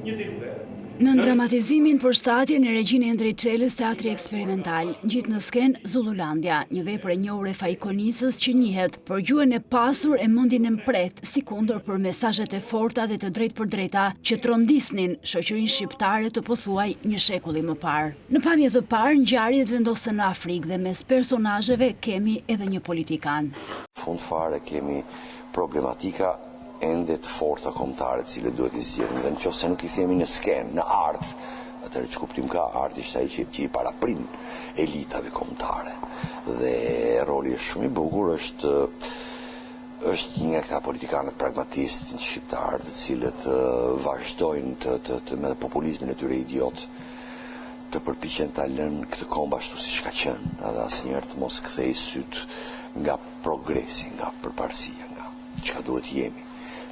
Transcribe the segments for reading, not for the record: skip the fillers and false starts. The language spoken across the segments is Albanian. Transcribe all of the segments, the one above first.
Në dramatizimin për shtatjen e Regjinë Endrej Çelës Teatri Eksperimental, ngjit në skenë Zullulandia, një vepër e njohur e Fajkonicës që njihet për gjuhën e pasur e mendjen e mpret, sikundër për mesazhet e forta dhe të drejtpërdrejta që trondisnin shoqërinë shqiptare të pothuaj një shekulli më parë. Në pamje të parë, ngjarjet vendosen në Afrikë dhe mes personazheve kemi edhe një politikan. Fund fare kemi problematika ende të forta kombëtare, të cilët duhet i zgjidhen, dhe nëse nuk i themi në skenë, në art, atëherë që kuptim ka arti është ai që i paraprin elitave kombëtare. Dhe roli është shumë i bukur, është një nga këta politikanët pragmatistë shqiptarë, të cilët vazhdojnë me populizmin e tyre idiot të përpiqen ta lënë këtë kombë ashtu siç ka qenë, edhe asnjëherë të mos kthej syt nga progresi, nga përparësia, nga çka duhet jemi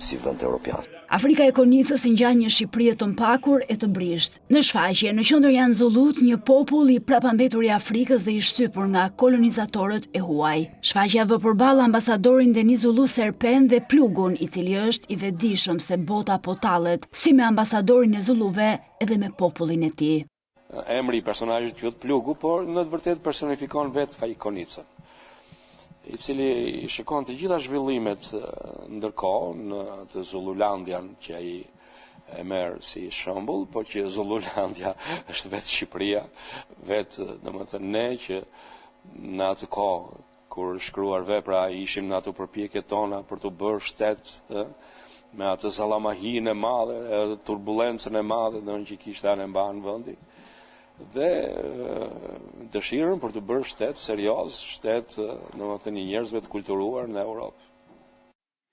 si vend evropian. Afrika e Konicës ngjan një Shqipëri të mpakur e të brisht. Në shfaqje, në qendër janë zullut, një popull i prapambetur i Afrikës dhe i shtypur nga kolonizatorët e huaj. Shfaqja vë përballë ambasadorin Denis Zullu Serpen dhe Plugun, i cili është i vetëdijshëm se bota po tallet, si me ambasadorin e Zulluve edhe me popullin e tij. Emri i personazhit quhet Plugu, por në të vërtetë personifikon vetë Fajkonicën, i cili shikon të gjitha zhvillimet ndërkohë në të Zullulandian, që ai e merr si shembull, por që Zullulandia është vetë Shqipëria, vetë domethënë ne që në atë kohë kur shkruar vepra ishim në ato përpjekjet tona për të bërë shtet me atë zallamahinë e madhe, edhe turbulencën e madhe që kishte anë mban vendi, dhe dëshirën për të bërë shtet serioz, shtet domethënë i njerëzve të kulturuar në Europë.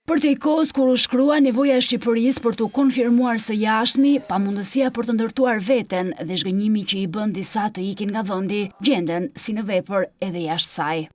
Për te kohës kur u shkrua nevoja e Shqipërisë për të konfirmuar së jashtmi, pamundësia për të ndërtuar veten dhe zhgënjimi që i bën disa të ikin nga vendi, gjenden si në vepër edhe jashtë saj.